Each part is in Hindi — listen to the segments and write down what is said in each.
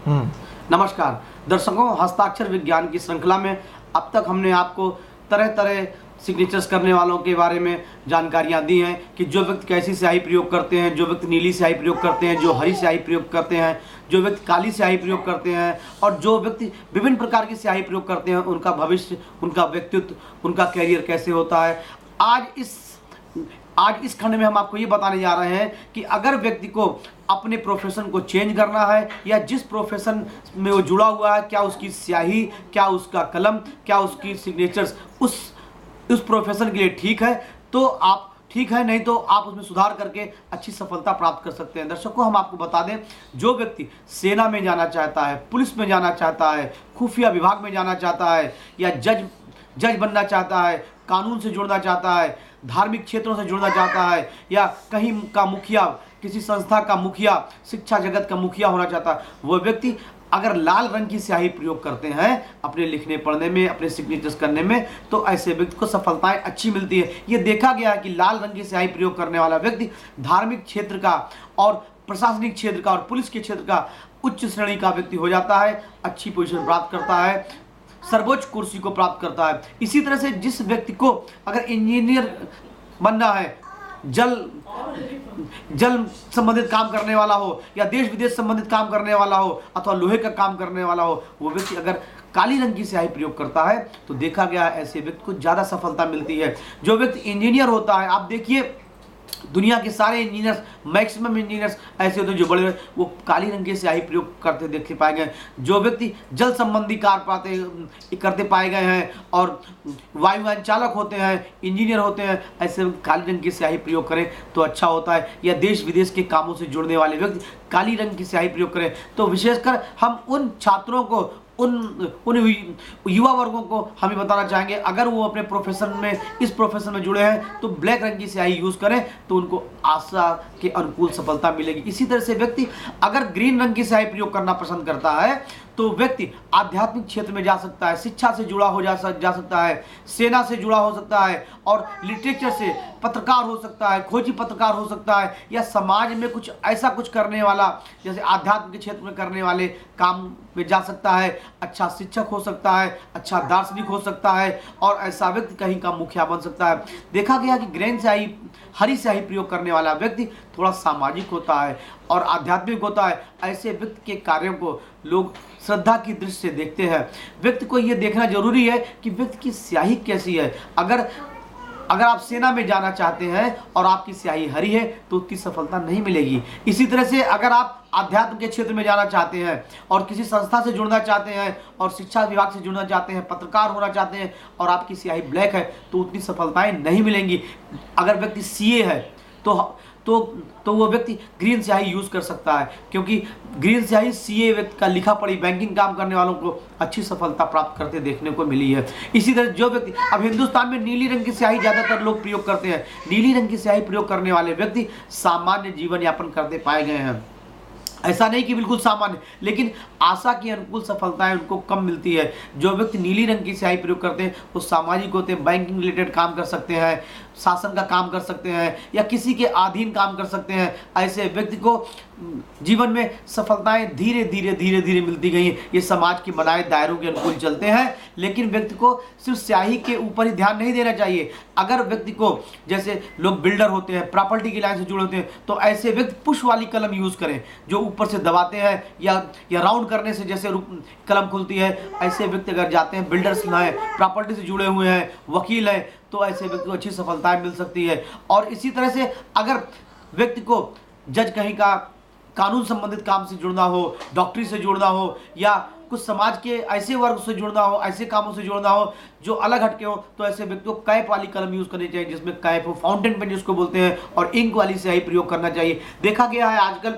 नमस्कार दर्शकों, हस्ताक्षर विज्ञान की श्रृंखला में अब तक हमने आपको तरह तरह सिग्नेचर्स करने वालों के बारे में जानकारियां दी हैं कि जो व्यक्ति कैसी स्याही प्रयोग करते हैं, जो व्यक्ति नीली स्याही प्रयोग करते हैं, जो हरी स्याही प्रयोग करते हैं, जो व्यक्ति काली स्याही प्रयोग करते हैं और जो व्यक्ति विभिन्न प्रकार की स्याही प्रयोग करते हैं, उनका भविष्य, उनका व्यक्तित्व, उनका कैरियर कैसे होता है। आज इस खंड में हम आपको ये बताने जा रहे हैं कि अगर व्यक्ति को अपने प्रोफेशन को चेंज करना है या जिस प्रोफेशन में वो जुड़ा हुआ है, क्या उसकी स्याही, क्या उसका कलम, क्या उसकी सिग्नेचर्स उस प्रोफेशन के लिए ठीक है, तो आप ठीक है, नहीं तो आप उसमें सुधार करके अच्छी सफलता प्राप्त कर सकते हैं। दर्शकों, हम आपको बता दें, जो व्यक्ति सेना में जाना चाहता है, पुलिस में जाना चाहता है, खुफिया विभाग में जाना चाहता है या जज बनना चाहता है, कानून से जुड़ना चाहता है, धार्मिक क्षेत्रों से जुड़ना चाहता है या कहीं का मुखिया, किसी संस्था का मुखिया, शिक्षा जगत का मुखिया होना चाहता है, वो व्यक्ति अगर लाल रंग की स्याही प्रयोग करते हैं अपने लिखने पढ़ने में, अपने सिग्नेचर्स करने में, तो ऐसे व्यक्ति को सफलताएं अच्छी मिलती है। ये देखा गया है कि लाल रंग की स्याही प्रयोग करने वाला व्यक्ति धार्मिक क्षेत्र का और प्रशासनिक क्षेत्र का और पुलिस के क्षेत्र का उच्च श्रेणी का व्यक्ति हो जाता है, अच्छी पोजीशन प्राप्त करता है, सर्वोच्च कुर्सी को प्राप्त करता है। इसी तरह से जिस व्यक्ति को अगर इंजीनियर बनना है, जल संबंधित काम करने वाला हो या देश विदेश संबंधित काम करने वाला हो अथवा लोहे का काम करने वाला हो, वो व्यक्ति अगर काली रंग की स्याही प्रयोग करता है तो देखा गया है ऐसे व्यक्ति को ज़्यादा सफलता मिलती है। जो व्यक्ति इंजीनियर होता है, आप देखिए दुनिया के सारे इंजीनियर्स, मैक्सिमम इंजीनियर्स ऐसे होते हैं जो बड़े वो काली रंग की स्याही प्रयोग करते देखे पाए गए। जो व्यक्ति जल संबंधी कार्य करते पाए गए हैं और वायुयान चालक होते हैं, इंजीनियर होते हैं, ऐसे काली रंग की स्याही प्रयोग करें तो अच्छा होता है। या देश विदेश के कामों से जुड़ने वाले व्यक्ति काली रंग की स्याही प्रयोग करें तो विशेषकर हम उन छात्रों को, उन युवा वर्गों को हम ये बताना चाहेंगे, अगर वो अपने प्रोफेशन में, इस प्रोफेशन में जुड़े हैं तो ब्लैक रंग की स्याही यूज़ करें तो उनको आशा के अनुकूल सफलता मिलेगी। इसी तरह से व्यक्ति अगर ग्रीन रंग की स्याही प्रयोग करना पसंद करता है तो व्यक्ति आध्यात्मिक क्षेत्र में जा सकता है, शिक्षा से जुड़ा हो जा सकता है, सेना से जुड़ा हो सकता है और लिटरेचर से पत्रकार हो सकता है, खोजी पत्रकार हो सकता है या समाज में कुछ ऐसा कुछ करने वाला, जैसे आध्यात्म के क्षेत्र में करने वाले काम में जा सकता है, अच्छा शिक्षक हो सकता है, अच्छा दार्शनिक हो सकता है और ऐसा व्यक्ति कहीं का मुखिया बन सकता है। देखा गया कि ग्रीन स्याही, हरी स्याही प्रयोग करने वाला व्यक्ति थोड़ा सामाजिक होता है और आध्यात्मिक होता है। ऐसे व्यक्ति के कार्यों को लोग श्रद्धा की दृष्टि से देखते हैं। व्यक्ति को यह देखना जरूरी है कि व्यक्ति की स्याही कैसी है। अगर आप सेना में जाना चाहते हैं और आपकी स्याही हरी है तो उतनी सफलता नहीं मिलेगी। इसी तरह से अगर आप आध्यात्म के क्षेत्र में जाना चाहते हैं और किसी संस्था से जुड़ना चाहते हैं और शिक्षा विभाग से जुड़ना चाहते हैं, पत्रकार होना चाहते हैं और आपकी स्याही ब्लैक है तो उतनी सफलताएं नहीं मिलेंगी। अगर व्यक्ति सीए है तो वो व्यक्ति ग्रीन स्याही यूज़ कर सकता है, क्योंकि ग्रीन स्याही सीए व्यक्ति का लिखा पढ़ी बैंकिंग काम करने वालों को अच्छी सफलता प्राप्त करते देखने को मिली है। इसी तरह जो व्यक्ति, अब हिंदुस्तान में नीली रंग की स्याही ज़्यादातर लोग प्रयोग करते हैं। नीली रंग की स्याही प्रयोग करने वाले व्यक्ति सामान्य जीवन यापन करते पाए गए हैं। ऐसा नहीं कि बिल्कुल सामान्य, लेकिन आशा की अनुकूल सफलताएं उनको कम मिलती है। जो व्यक्ति नीली रंग की स्याही प्रयोग करते हैं वो सामाजिक होते हैं, बैंकिंग रिलेटेड काम कर सकते हैं, शासन का काम कर सकते हैं या किसी के अधीन काम कर सकते हैं। ऐसे व्यक्ति को जीवन में सफलताएं धीरे धीरे मिलती गई हैं। ये समाज के बनाए दायरों के अनुकूल चलते हैं, लेकिन व्यक्ति को सिर्फ स्याही के ऊपर ही ध्यान नहीं देना चाहिए। अगर व्यक्ति को, जैसे लोग बिल्डर होते हैं, प्रॉपर्टी की लाइन से जुड़े होते हैं, तो ऐसे व्यक्ति पुश वाली कलम यूज़ करें जो ऊपर से दबाते हैं या राउंड करने से जैसे कलम खुलती है। ऐसे व्यक्ति अगर जाते हैं, बिल्डर्स हैं, प्रॉपर्टी से जुड़े हुए हैं, वकील हैं, तो ऐसे व्यक्ति को अच्छी सफलताएं मिल सकती है। और इसी तरह से अगर व्यक्ति को जज कहीं का कानून संबंधित काम से जुड़ना हो, डॉक्टरी से जुड़ना हो या कुछ समाज के ऐसे वर्ग से जुड़ना हो, ऐसे कामों से जुड़ना हो जो अलग हटके हो, तो ऐसे व्यक्ति को कैप वाली कलम यूज़ करनी चाहिए, जिसमें कैप हो, फाउंटेन पेन जिसको बोलते हैं, और इंक वाली स्याही प्रयोग करना चाहिए। देखा गया है आजकल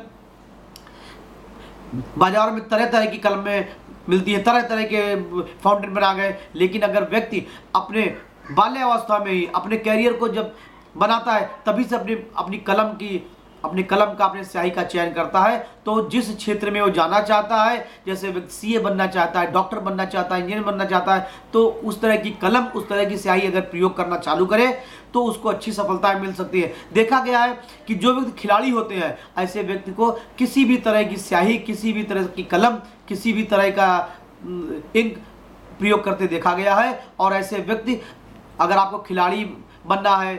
बाजार में तरह तरह की कलमें मिलती है, तरह तरह के फाउंटेन पेन आ गए, लेकिन अगर व्यक्ति अपने बाल्यावस्था में ही अपने कैरियर को जब बनाता है तभी से अपनी कलम की अपने कलम का, अपने स्याही का चयन करता है तो जिस क्षेत्र में वो जाना चाहता है, जैसे व्यक्ति सीए बनना चाहता है, डॉक्टर बनना चाहता है, इंजीनियर बनना चाहता है, तो उस तरह की कलम, उस तरह की स्याही अगर प्रयोग करना चालू करे तो उसको अच्छी सफलताएं मिल सकती है। देखा गया है कि जो व्यक्ति खिलाड़ी होते हैं, ऐसे व्यक्ति को किसी भी तरह की स्याही, किसी भी तरह की कलम, किसी भी तरह का इंक प्रयोग करते देखा गया है। और ऐसे व्यक्ति, अगर आपको खिलाड़ी बनना है,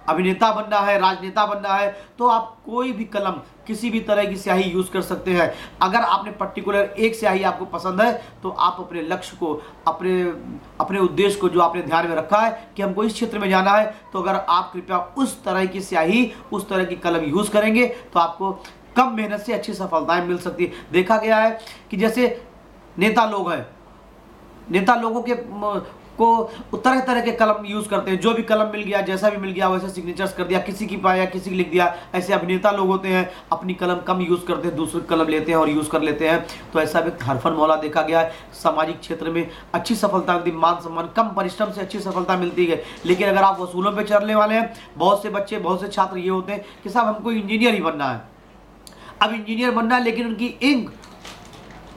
अभिनेता बनना है, राजनेता बनना है, तो आप कोई भी कलम, किसी भी तरह की स्याही यूज कर सकते हैं। अगर आपने पर्टिकुलर एक स्याही आपको पसंद है तो आप अपने लक्ष्य को, अपने उद्देश्य को जो आपने ध्यान में रखा है कि हमको इस क्षेत्र में जाना है, तो अगर आप कृपया उस तरह की स्याही, उस तरह की कलम यूज करेंगे तो आपको कम मेहनत से अच्छी सफलताएं मिल सकती है। देखा गया है कि जैसे नेता लोग हैं, नेता लोगों को तरह तरह के कलम यूज करते हैं, जो भी कलम मिल गया, जैसा भी मिल गया वैसे सिग्नेचर्स कर दिया, किसी की पाया, किसी की लिख दिया। ऐसे अभिनेता लोग होते हैं, अपनी कलम कम यूज करते हैं, दूसरी कलम लेते हैं और यूज कर लेते हैं। तो ऐसा व्यक्ति हरफन मौला देखा गया है, सामाजिक क्षेत्र में अच्छी सफलता मिलती, मान सम्मान, कम परिश्रम से अच्छी सफलता मिलती है। लेकिन अगर आप वसूलों पर चलने वाले हैं, बहुत से बच्चे, बहुत से छात्र ये होते हैं कि साहब हमको इंजीनियर ही बनना है, अब इंजीनियर बनना है, लेकिन उनकी इंक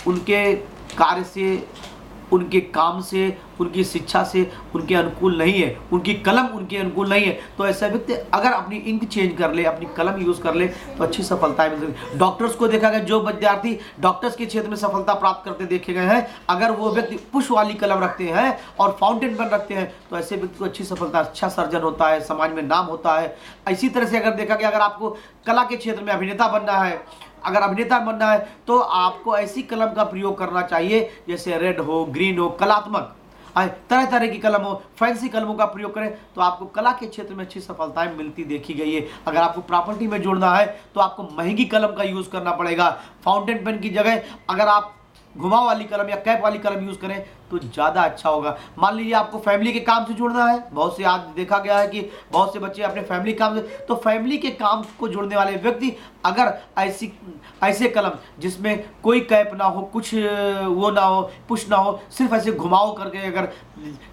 उनके कार्य से, उनके काम से, उनकी शिक्षा से उनके अनुकूल नहीं है, उनकी कलम उनके अनुकूल नहीं है। तो ऐसा व्यक्ति अगर अपनी इंक चेंज कर ले, अपनी कलम यूज कर ले तो अच्छी सफलताएं मिल सकती। डॉक्टर्स को देखा गया, जो विद्यार्थी डॉक्टर्स के क्षेत्र में सफलता प्राप्त करते देखे गए हैं, अगर वो व्यक्ति पुष्प वाली कलम रखते हैं और फाउंटेन पेन रखते हैं तो ऐसे व्यक्ति को अच्छी सफलता, अच्छा सर्जन होता है, समाज में नाम होता है। इसी तरह से अगर देखा गया, अगर आपको कला के क्षेत्र में अभिनेता बनना है, अगर अभिनेता बनना है तो आपको ऐसी कलम का प्रयोग करना चाहिए जैसे रेड हो, ग्रीन हो, कलात्मक, तरह तरह की कलम हो, फैंसी कलमों का प्रयोग करें तो आपको कला के क्षेत्र में अच्छी सफलताएं मिलती देखी गई है। अगर आपको प्रॉपर्टी में जोड़ना है तो आपको महंगी कलम का यूज करना पड़ेगा। फाउंटेन पेन की जगह अगर आप घुमाव वाली कलम या कैप वाली कलम यूज करें तो ज़्यादा अच्छा होगा। मान लीजिए आपको फैमिली के काम से जुड़ना है, बहुत से आज देखा गया है कि बहुत से बच्चे अपने फैमिली काम से, तो फैमिली के काम को जुड़ने वाले व्यक्ति अगर ऐसे कलम जिसमें कोई कैप ना हो, कुछ वो ना हो, पुश ना हो, सिर्फ ऐसे घुमाव करके अगर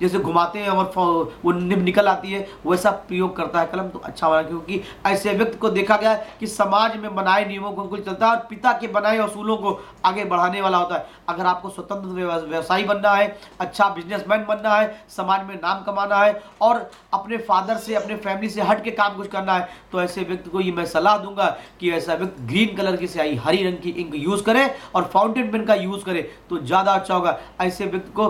जैसे घुमाते हैं और वो निब निकल आती है, वैसा प्रयोग करता है कलम तो अच्छा होगा। क्योंकि ऐसे व्यक्ति को देखा गया है कि समाज में बनाए नियमों को अनुकूल चलता है और पिता के बनाए असूलों को आगे बढ़ाने वाला होता है। अगर आपको स्वतंत्र व्यवसायी बनना है, अच्छा बिजनेसमैन बनना है, समाज में नाम कमाना है और अपने फादर से, अपने फैमिली से हट के काम कुछ करना है, तो ऐसे व्यक्ति को ये मैं सलाह दूंगा कि ऐसा व्यक्ति ग्रीन कलर की स्याही, हरी रंग की इंक यूज करे और फाउंटेन पेन का यूज करे तो ज्यादा अच्छा होगा। ऐसे व्यक्ति को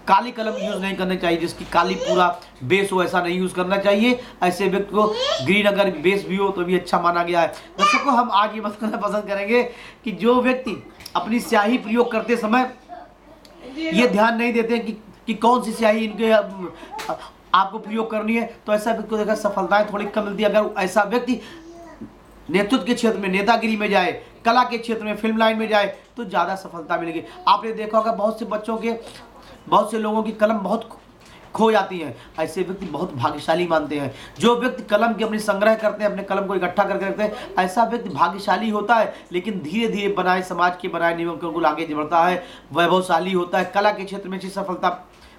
काली कलम यूज नहीं करनी चाहिए, जिसकी काली पूरा बेस हो, ऐसा नहीं यूज करना चाहिए। ऐसे व्यक्ति को ग्रीन अगर बेस भी हो तो भी अच्छा माना गया है। दर्शकों, हम आज ये बात करना पसंद करेंगे कि जो व्यक्ति अपनी स्याही प्रयोग करते समय ये ध्यान नहीं देते कि कौन सी स्याही इनके आपको प्रयोग करनी है, तो ऐसा व्यक्ति को देखा सफलताएं थोड़ी कम मिलती है। अगर ऐसा व्यक्ति नेतृत्व के क्षेत्र में, नेतागिरी में जाए, कला के क्षेत्र में, फिल्म लाइन में जाए तो ज्यादा सफलता मिलेगी। आपने देखा होगा बहुत से बच्चों के, बहुत से लोगों की कलम बहुत खो जाती है, ऐसे व्यक्ति बहुत भाग्यशाली मानते हैं। जो व्यक्ति कलम की अपनी संग्रह करते हैं, अपने कलम को इकट्ठा करके रखते हैं, ऐसा व्यक्ति भाग्यशाली होता है, लेकिन धीरे धीरे बनाए समाज के बनाए नियमों के अनुकूल आगे बढ़ता है, वैभवशाली होता है, कला के क्षेत्र में अच्छी सफलता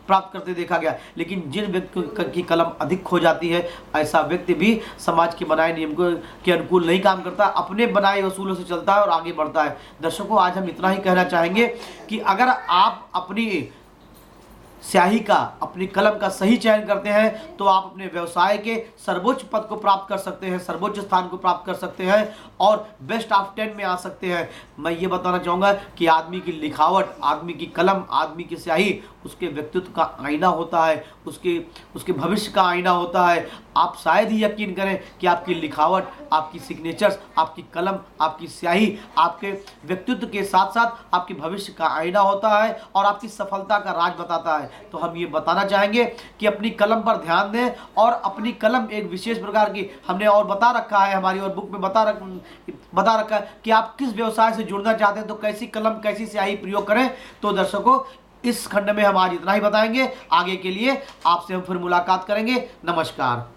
प्राप्त करते देखा गया। लेकिन जिन व्यक्ति की कलम अधिक खो जाती है, ऐसा व्यक्ति भी समाज के बनाए नियम के अनुकूल नहीं काम करता, अपने बनाए असूलों से चलता है और आगे बढ़ता है। दर्शकों, आज हम इतना ही कहना चाहेंगे कि अगर आप अपनी स्याही का, अपनी कलम का सही चयन करते हैं तो आप अपने व्यवसाय के सर्वोच्च पद को प्राप्त कर सकते हैं, सर्वोच्च स्थान को प्राप्त कर सकते हैं और बेस्ट ऑफ 10 में आ सकते हैं। मैं ये बताना चाहूँगा कि आदमी की लिखावट, आदमी की कलम, आदमी की स्याही उसके व्यक्तित्व का आईना होता है, उसके भविष्य का आईना होता है। आप शायद ही यकीन करें कि आपकी लिखावट, आपकी सिग्नेचर्स, आपकी कलम, आपकी स्याही आपके व्यक्तित्व के साथ साथ आपके भविष्य का आईना होता है और आपकी सफलता का राज बताता है। तो हम ये बताना चाहेंगे कि अपनी कलम पर ध्यान दें और अपनी कलम एक विशेष प्रकार की, हमने और बता रखा है, हमारी और बुक में बता रखा है कि आप किस व्यवसाय से जुड़ना चाहते हैं तो कैसी कलम, कैसी स्याही प्रयोग करें। तो दर्शकों, इस खंड में हम आज इतना ही बताएंगे। आगे के लिए आपसे हम फिर मुलाकात करेंगे। नमस्कार।